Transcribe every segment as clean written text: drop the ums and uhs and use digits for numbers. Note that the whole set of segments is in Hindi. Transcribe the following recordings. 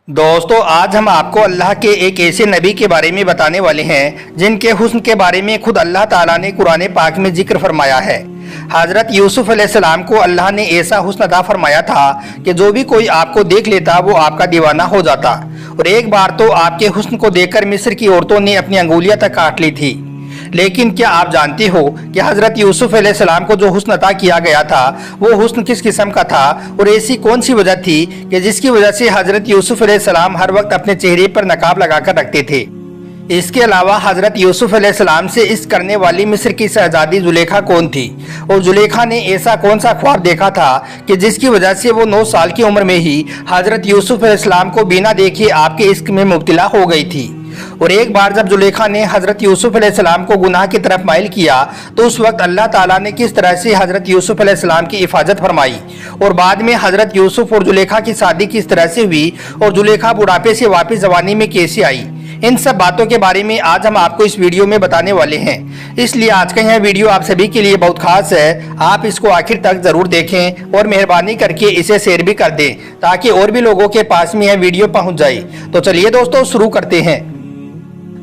दोस्तों आज हम आपको अल्लाह के एक ऐसे नबी के बारे में बताने वाले हैं जिनके हुस्न के बारे में खुद अल्लाह ताला ने कुरान पाक में जिक्र फरमाया है। हजरत यूसुफ अलैहिस्सलाम को अल्लाह ने ऐसा हुस्न अता फरमाया था कि जो भी कोई आपको देख लेता वो आपका दीवाना हो जाता। और एक बार तो आपके हुस्न को देखकर मिस्र की औरतों ने अपनी अंगुलियां तक काट ली थी। लेकिन क्या आप जानते हो कि हजरत यूसुफ अलैहिस्सलाम को जो हुस्न अता किया गया था वो हुस्न किस किस्म का था और ऐसी कौन सी वजह थी कि जिसकी वजह से हजरत यूसुफ अलैहिस्सलाम हर वक्त अपने चेहरे पर नकाब लगाकर रखते थे। इसके अलावा हजरत यूसुफ अलैहिस्सलाम से इश्क करने वाली मिस्र की शहजादी जुलेखा कौन थी और जुलेखा ने ऐसा कौन सा ख्वाब देखा था कि जिसकी वजह से वो 9 साल की उम्र में ही हजरत यूसुफ अलैहिस्सलाम को बिना देखे आपके इश्क में मुब्तला हो गई थी। और एक बार जब जुलेखा ने हजरत यूसुफ अलैहिस्सलाम को गुनाह की तरफ माइल किया तो उस वक्त अल्लाह ताला ने किस तरह से हजरत यूसुफ अलैहिस्सलाम की हिफाजत फरमाई और बाद में हजरत यूसुफ और जुलेखा की शादी किस तरह से हुई और जुलेखा बुढ़ापे से वापस जवानी में कैसे आई, इन सब बातों के बारे में आज हम आपको इस वीडियो में बताने वाले हैं। इसलिए आज का यह वीडियो आप सभी के लिए बहुत खास है। आप इसको आखिर तक जरूर देखें और मेहरबानी करके इसे शेयर भी कर दें ताकि और भी लोगों के पास में यह वीडियो पहुंच जाए। तो चलिए दोस्तों शुरू करते हैं।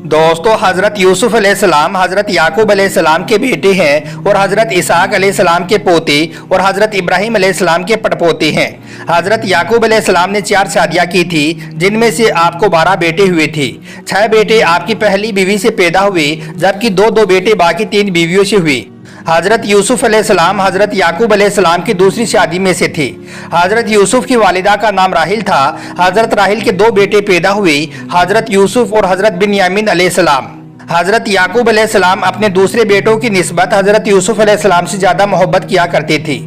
दोस्तों हजरत यूसुफ अलैहिस्सलाम हजरत याकूब अलैहिस्सलाम के बेटे हैं और हजरत इसहाक अलैहिस्सलाम के पोते और हजरत इब्राहिम अलैहिस्सलाम के पड़पोते हैं। हजरत याकूब अलैहिस्सलाम ने 4 शादियां की थी जिनमें से आपको 12 बेटे हुए थे। 6 बेटे आपकी पहली बीवी से पैदा हुए जबकि 2 बेटे बाकी 3 बीवियों से हुए। हजरत यूसुफ अलैहिस्सलाम हजरत याकूब अलैहिस्सलाम की दूसरी शादी में से थे। हजरत यूसुफ की वालिदा का नाम राहिल था। हजरत राहिल के 2 बेटे पैदा हुए, हजरत यूसुफ और हजरत बिन्यामीन अलैहिस्सलाम। हजरत याकूब अलैहिस्सलाम अपने दूसरे बेटों की निस्बत हजरत यूसुफ अलैहिस्सलाम से ज्यादा मोहब्बत किया करते थे।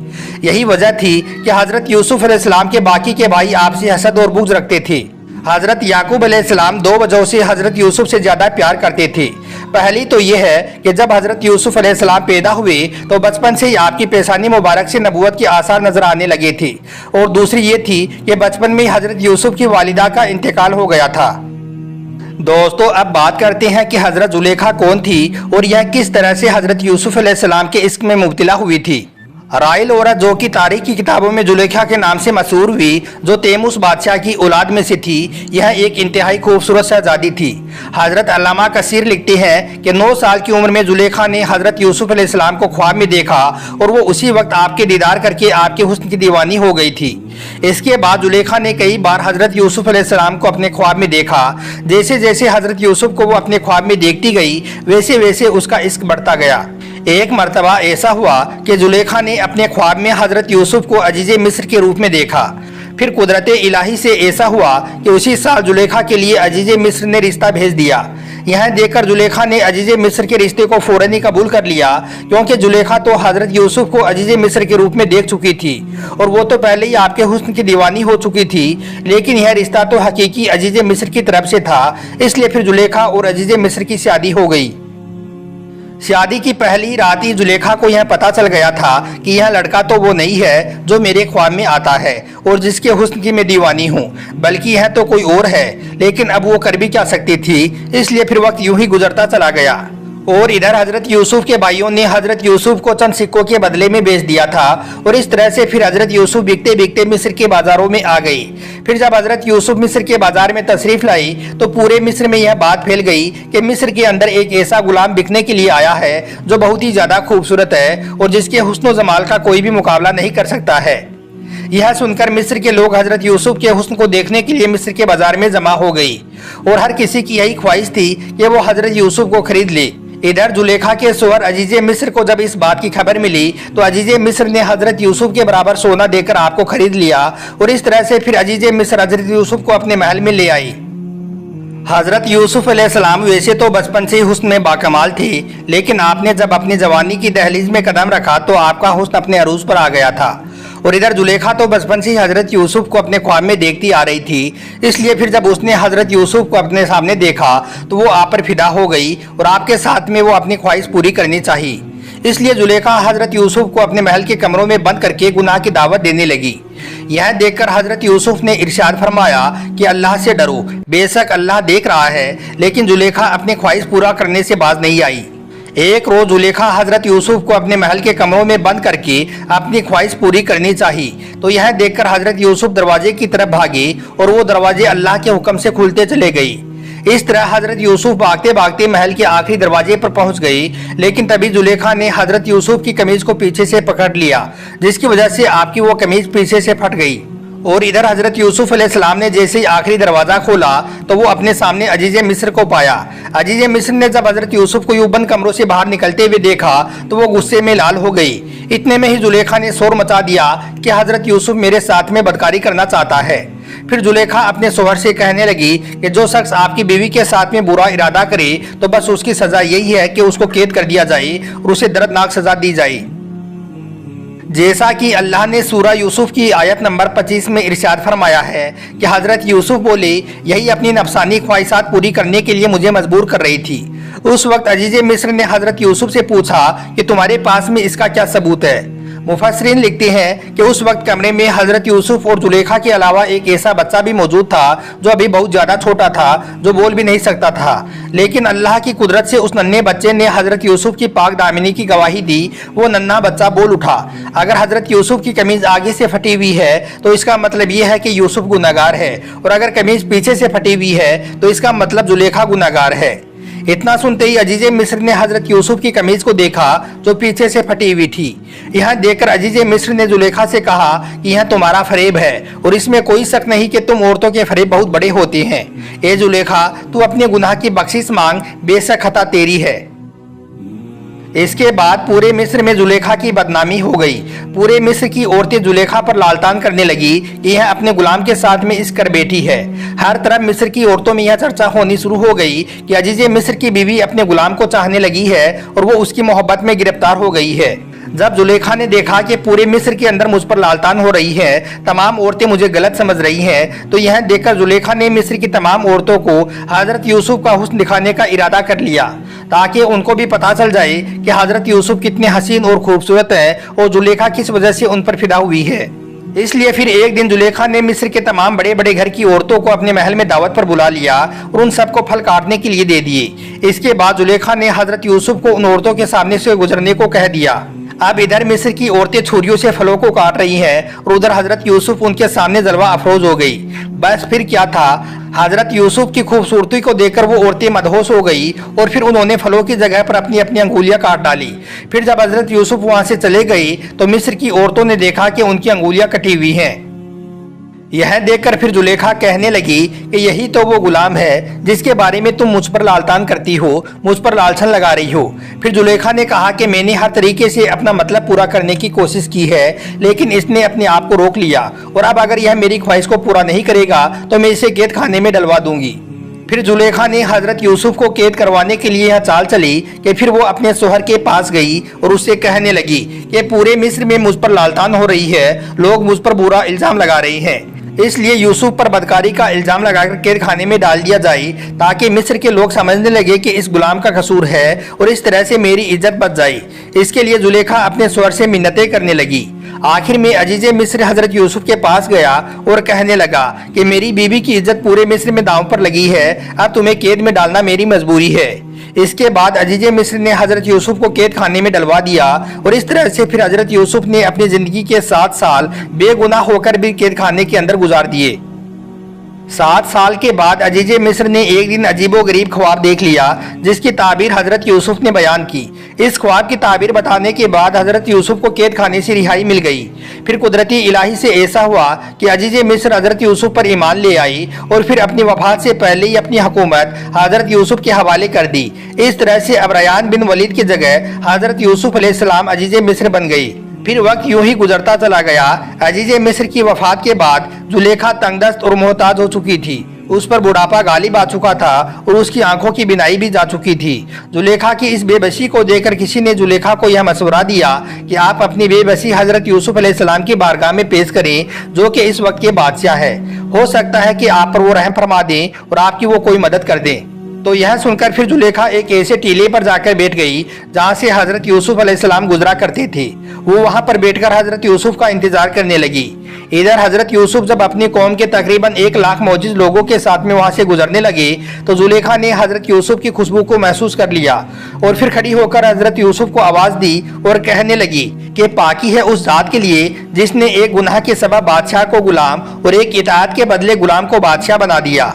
यही वजह थी कि हजरत यूसुफ अलैहिस्सलाम के बाकी के भाई आपसे हसद और बुग़्ज़ रखते थे। हजरत याकूब अलैहिस्सलाम 2 वजहों से हजरत यूसुफ से ज्यादा प्यार करते थे। पहली तो यह है कि जब हजरत यूसुफ अलैहिस्सलाम पैदा हुए तो बचपन से ही आपकी पेशानी मुबारक से नबूवत के आसार नजर आने लगे थे और दूसरी ये थी कि बचपन में ही हजरत यूसुफ की वालिदा का इंतकाल हो गया था। दोस्तों अब बात करते हैं कि हजरत जुलेखा कौन थी और यह किस तरह से हजरत यूसुफ अलैहिस्सलाम के इश्क में मुब्तला हुई थी। राइल औरत जो कि तारीख की किताबों में जुलेखा के नाम से मशहूर हुई, जो तेमुस बादशाह की औलाद में से थी, यह एक इंतहाई खूबसूरत शहजादी थी। हजरत अल्लामा कसीर लिखते हैं कि 9 साल की उम्र में जुलेखा ने हजरत यूसुफ अलैहिस्सलाम को ख्वाब में देखा और वो उसी वक्त आपके दीदार करके आपके हुस्न की दीवानी हो गई थी। इसके बाद जुलेखा ने कई बार हजरत यूसुफ अलैहिस्सलाम को अपने ख्वाब में देखा। जैसे जैसे हजरत यूसुफ को वो अपने ख्वाब में देखती गई वैसे वैसे उसका इश्क बढ़ता गया। एक मर्तबा ऐसा हुआ कि जुलेखा ने अपने ख्वाब में हजरत यूसुफ को अजीज़े मिस्र के रूप में देखा। फिर कुदरत इलाही से ऐसा हुआ कि उसी साल जुलेखा के लिए अजीज़े मिस्र ने रिश्ता भेज दिया। यह देखकर जुलेखा ने अजीज़े मिस्र के रिश्ते को फौरन ही कबूल कर लिया क्योंकि जुलेखा तो हजरत यूसुफ को अजीज़े मिस्र के रूप में देख चुकी थी और वो तो पहले ही आपके हुस्न की दीवानी हो चुकी थी। लेकिन यह रिश्ता तो हकीकी अजीज़े मिस्र की तरफ से था, इसलिए फिर जुलेखा और अजीज़े मिस्र की शादी हो गई। शादी की पहली रात ही जुलेखा को यह पता चल गया था कि यह लड़का तो वो नहीं है जो मेरे ख्वाब में आता है और जिसके हुस्न की मैं दीवानी हूँ, बल्कि यह तो कोई और है। लेकिन अब वो कर भी क्या सकती थी, इसलिए फिर वक्त यूं ही गुजरता चला गया। और इधर हजरत यूसुफ के भाइयों ने हजरत यूसुफ को चंद सिक्कों के बदले में बेच दिया था और इस तरह से फिर हजरत यूसुफ बिकते बिकते मिस्र के बाजारों में आ गई। फिर जब हजरत यूसुफ मिस्र के बाजार में तशरीफ लाई तो पूरे मिस्र में यह बात फैल गई कि मिस्र के अंदर एक ऐसा गुलाम बिकने के लिए आया है जो बहुत ही ज्यादा खूबसूरत है और जिसके हुस्न जमाल का कोई भी मुकाबला नहीं कर सकता है। यह सुनकर मिस्र के लोग हजरत यूसुफ के हुस्न को देखने के लिए मिस्र के बाजार में जमा हो गई और हर किसी की यही ख्वाहिश थी कि वो हजरत यूसुफ को खरीद ले। इधर जुलेखा के सोहर अजीज़े मिस्र को जब इस बात की खबर मिली तो अजीज़े मिस्र ने हजरत यूसुफ के बराबर सोना देकर आपको खरीद लिया और इस तरह से फिर अजीज़े मिस्र हजरत यूसुफ को अपने महल में ले आई। हजरत यूसुफ अलैहिस्सलाम वैसे तो बचपन से ही हुस्न में बाकमाल थे, लेकिन आपने जब अपनी जवानी की दहलीज में कदम रखा तो आपका हुस्न अपने अरूज पर आ गया था। और इधर जुलेखा तो बचपन से ही हजरत यूसुफ को अपने ख्वाब में देखती आ रही थी, इसलिए फिर जब उसने हजरत यूसुफ को अपने सामने देखा तो वो आप पर फिदा हो गई और आपके साथ में वो अपनी ख्वाहिश पूरी करनी चाहिए। इसलिए जुलेखा हजरत यूसुफ को अपने महल के कमरों में बंद करके गुनाह की दावत देने लगी। यह देखकर हजरत यूसुफ ने इरशाद फरमाया कि अल्लाह से डरो, बेशक अल्लाह देख रहा है। लेकिन जुलेखा अपनी ख्वाहिश पूरा करने से बाज नहीं आई। एक रोज जुलेखा हजरत यूसुफ को अपने महल के कमरों में बंद करके अपनी ख्वाहिश पूरी करनी चाहिए, तो यह देखकर हजरत यूसुफ दरवाजे की तरफ भागी और वो दरवाजे अल्लाह के हुक्म से खुलते चले गई। इस तरह हजरत यूसुफ भागते भागते महल के आखिरी दरवाजे पर पहुंच गई, लेकिन तभी जुलेखा ने हजरत यूसुफ की कमीज को पीछे से पकड़ लिया, जिसकी वजह से आपकी वो कमीज पीछे से फट गई। और इधर हजरत यूसुफ अलैहिस्सलाम ने जैसे ही आखिरी दरवाजा खोला तो वो अपने सामने अजीज मिस्र को पाया। अजीज मिस्र ने जब हजरत यूसुफ को यूं बंद कमरों से बाहर निकलते हुए देखा तो वो गुस्से में लाल हो गई। इतने में ही जुलेखा ने शोर मचा दिया कि हजरत यूसुफ मेरे साथ में बदकारी करना चाहता है। फिर जुलेखा अपने शोहर से कहने लगी कि जो शख्स आपकी बीवी के साथ में बुरा इरादा करे तो बस उसकी सजा यही है कि उसको कैद कर दिया जाए और उसे दर्दनाक सजा दी जाए। जैसा कि अल्लाह ने सूरा यूसुफ की आयत नंबर 25 में इरशाद फरमाया है कि हजरत यूसुफ बोले, यही अपनी नफसानी ख्वाहिशात पूरी करने के लिए मुझे मजबूर कर रही थी। उस वक्त अजीज मिस्र ने हजरत यूसुफ से पूछा कि तुम्हारे पास में इसका क्या सबूत है। मुफस्सिरीन लिखते हैं कि उस वक्त कमरे में हजरत यूसुफ और जुलेखा के अलावा एक ऐसा बच्चा भी मौजूद था जो अभी बहुत ज्यादा छोटा था, जो बोल भी नहीं सकता था, लेकिन अल्लाह की कुदरत से उस नन्हे बच्चे ने हजरत यूसुफ की पाक दामिनी की गवाही दी। वो नन्हा बच्चा बोल उठा, अगर हजरत यूसुफ की कमीज आगे से फटी हुई है तो इसका मतलब यह है कि यूसुफ गुनाहगार है, और अगर कमीज पीछे से फटी हुई है तो इसका मतलब जुलेखा गुनाहगार है। इतना सुनते ही अजीज मिस्र ने हजरत यूसुफ की कमीज को देखा जो पीछे से फटी हुई थी। यह देखकर अजीज मिस्र ने जुलेखा से कहा कि यह तुम्हारा फरेब है और इसमें कोई शक नहीं कि तुम औरतों के फरेब बहुत बड़े होते हैं। ए जुलेखा, तू अपने गुनाह की बख्शिश मांग, बेशक खता तेरी है। इसके बाद पूरे मिस्र में जुलेखा की बदनामी हो गई। पूरे मिस्र की औरतें जुलेखा पर लालतान करने लगी कि यह अपने गुलाम के साथ में इस कर बैठी है। हर तरफ मिस्र की औरतों में यह चर्चा होनी शुरू हो गई कि अजीज मिस्र की बीवी अपने गुलाम को चाहने लगी है और वो उसकी मोहब्बत में गिरफ्तार हो गई है। जब जुलेखा ने देखा कि पूरे मिस्र के अंदर मुझ पर लालतान हो रही है, तमाम औरतें मुझे गलत समझ रही हैं, तो यह देखकर जुलेखा ने मिस्र की तमाम औरतों को हजरत यूसुफ का हुस्न दिखाने का इरादा कर लिया, ताकि उनको भी पता चल जाए कि हजरत यूसुफ कितने हसीन और खूबसूरत हैं और जुलेखा किस वजह से उन पर फिदा हुई है। इसलिए फिर एक दिन जुलेखा ने मिस्र के तमाम बड़े बड़े घर की औरतों को अपने महल में दावत पर बुला लिया और उन सबको फल काटने के लिए दे दिए। इसके बाद जुलेखा ने हजरत यूसुफ को उन औरतों के सामने से गुजरने को कह दिया। अब इधर मिस्र की औरतें छुरियों से फलों को काट रही हैं और उधर हजरत यूसुफ उनके सामने जलवा अफरोज हो गई। बस फिर क्या था, हजरत यूसुफ की खूबसूरती को देखकर वो औरतें मदहोश हो गई और फिर उन्होंने फलों की जगह पर अपनी अपनी अंगुलियां काट डाली। फिर जब हजरत यूसुफ वहां से चले गई तो मिस्र की औरतों ने देखा कि उनकी अंगुलियां कटी हुई हैं। यह देखकर फिर जुलेखा कहने लगी कि यही तो वो गुलाम है जिसके बारे में तुम मुझ पर लालतान करती हो, मुझ पर लालछन लगा रही हो। फिर जुलेखा ने कहा कि मैंने हर तरीके से अपना मतलब पूरा करने की कोशिश की है, लेकिन इसने अपने आप को रोक लिया और अब अगर यह मेरी ख्वाहिश को पूरा नहीं करेगा तो मैं इसे कैद खाने में डलवा दूंगी। फिर जुलेखा ने हजरत यूसुफ को कैद करवाने के लिए यह चाल चली कि फिर वो अपने शोहर के पास गई और उससे कहने लगी कि पूरे मिस्र में मुझ पर लालतान हो रही है, लोग मुझ पर बुरा इल्जाम लगा रहे हैं, इसलिए यूसुफ पर बदकारी का इल्जाम लगाकर कैद खाने में डाल दिया जाए, ताकि मिस्र के लोग समझने लगे कि इस गुलाम का कसूर है और इस तरह से मेरी इज्जत बच जाए। इसके लिए जुलेखा अपने स्वर से मिन्नतें करने लगी। आखिर में अजीज मिस्र हजरत यूसुफ के पास गया और कहने लगा कि मेरी बीवी की इज्जत पूरे मिस्र में दांव पर लगी है, अब तुम्हें कैद में डालना मेरी मजबूरी है। इसके बाद अजीज मिस्र ने हजरत यूसुफ को कैद खाने में डलवा दिया और इस तरह से फिर हजरत यूसुफ ने अपनी जिंदगी के 7 साल बेगुनाह होकर भी कैद खाने के अंदर गुजार दिए। 7 साल के बाद अजीज मिस्र ने एक दिन अजीबो गरीब ख्वाब देख लिया, जिसकी ताबीर हजरत यूसुफ ने बयान की। इस ख्वाब की ताबीर बताने के बाद हजरत यूसुफ को कैद खाने से रिहाई मिल गई। फिर कुदरती इलाही से ऐसा हुआ कि अजीज मिस्र हजरत यूसुफ पर ईमान ले आई और फिर अपनी वफात से पहले ही अपनी हुकूमत हजरत यूसुफ के हवाले कर दी। इस तरह से अब रयान बिन वलीद की जगह हजरत यूसुफ अलैहिस्सलाम अजीज मिस्र बन गई। फिर वक्त यूं ही गुजरता चला गया। अजीज मिस्र की वफात के बाद जुलेखा तंगदस्त और मोहताज हो चुकी थी। उस पर बुढ़ापा गालिब आ चुका था और उसकी आंखों की बिनाई भी जा चुकी थी। जुलेखा की इस बेबसी को देखकर किसी ने जुलेखा को यह मशवरा दिया कि आप अपनी बेबसी हजरत यूसुफ अलैहिस्सलाम की बारगाह में पेश करें, जो कि इस वक्त के बादशाह है। हो सकता है कि आप पर वो रहम फरमा दें और आपकी वो कोई मदद कर दें। तो यह सुनकर फिर जुलेखा एक ऐसे टीले पर जाकर बैठ गई जहां से हजरत यूसुफ अलैहिस्सलाम गुजरा करते थे। वो वहां पर बैठकर हजरत यूसुफ का इंतजार करने लगी। इधर हजरत यूसुफ जब अपनी कौम के तकरीबन 1 लाख मौजूद लोगों के साथ में वहां से गुजरने लगे तो जुलेखा ने हजरत यूसुफ की खुशबू को महसूस कर लिया और फिर खड़ी होकर हजरत यूसुफ को आवाज दी और कहने लगी कि पाकी है उस जात के लिए जिसने एक गुनाह के सबब बादशाह को गुलाम और एक इताअत के बदले गुलाम को बादशाह बना दिया।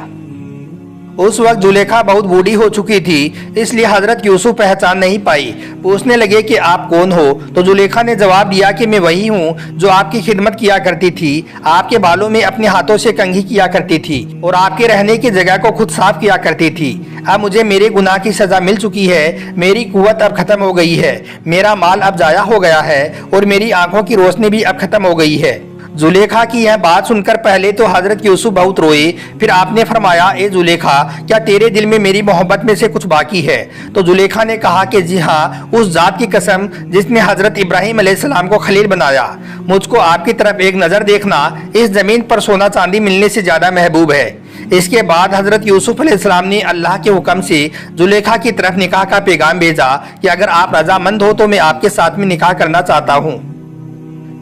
उस वक्त जुलेखा बहुत बूढ़ी हो चुकी थी, इसलिए हजरत यूसुफ पहचान नहीं पाई। पूछने लगे कि आप कौन हो? तो जुलेखा ने जवाब दिया कि मैं वही हूँ जो आपकी खिदमत किया करती थी, आपके बालों में अपने हाथों से कंघी किया करती थी और आपके रहने की जगह को खुद साफ किया करती थी। अब मुझे मेरे गुनाह की सजा मिल चुकी है, मेरी कुव्वत अब खत्म हो गई है, मेरा माल अब जाया हो गया है और मेरी आंखों की रोशनी भी अब खत्म हो गई है। जुलेखा की यह बात सुनकर पहले तो हजरत यूसुफ बहुत रोए, फिर आपने फरमाया, ए जुलेखा, क्या तेरे दिल में मेरी मोहब्बत में से कुछ बाकी है? तो जुलेखा ने कहा कि जी हाँ, उस जात की कसम जिसने हजरत इब्राहिम अलैहिस्सलाम को खलील बनाया, मुझको आपकी तरफ एक नजर देखना इस जमीन पर सोना चांदी मिलने से ज्यादा महबूब है। इसके बाद हजरत यूसुफ अलैहिस्सलाम ने अल्लाह के हुक्म से जुलेखा की तरफ निकाह का पैगाम भेजा कि अगर आप रजामंद हो तो मैं आपके साथ में निकाह करना चाहता हूँ।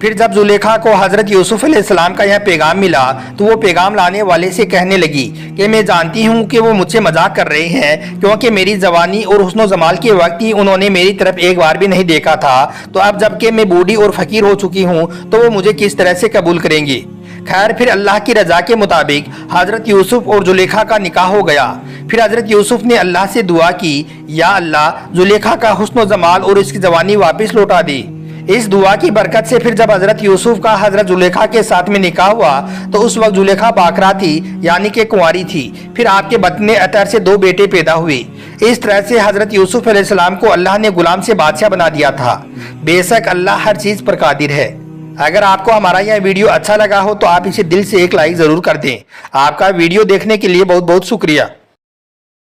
फिर जब जुलेखा को हजरत यूसुफ अलैहिस्सलाम का यह पैगाम मिला तो वो पैगाम लाने वाले से कहने लगी कि मैं जानती हूँ कि वो मुझसे मजाक कर रहे हैं, क्योंकि मेरी जवानी और हुस्न जमाल के वक्त ही उन्होंने मेरी तरफ एक बार भी नहीं देखा था, तो अब जबकि मैं बूढ़ी और फकीर हो चुकी हूँ तो वो मुझे किस तरह से कबूल करेंगी। खैर, फिर अल्लाह की रजा के मुताबिक हजरत यूसुफ और जुलेखा का निकाह हो गया। फिर हजरत यूसुफ ने अल्लाह से दुआ की, या अल्लाह, जुलेखा का हुस्न जमाल और इसकी जवानी वापस लौटा दी। इस दुआ की बरकत से फिर जब हजरत यूसुफ का हजरत जुलेखा के साथ में निकाह हुआ तो उस वक्त जुलेखा बाकरा थी, यानी कि कुंवारी थी। फिर आपके बतने अतर से 2 बेटे पैदा हुए। इस तरह से हजरत यूसुफ अलैहिस्सलाम को अल्लाह ने गुलाम से बादशाह बना दिया था। बेशक अल्लाह हर चीज पर कादिर है। अगर आपको हमारा यह वीडियो अच्छा लगा हो तो आप इसे दिल से एक लाइक जरूर कर दें। आपका वीडियो देखने के लिए बहुत बहुत शुक्रिया।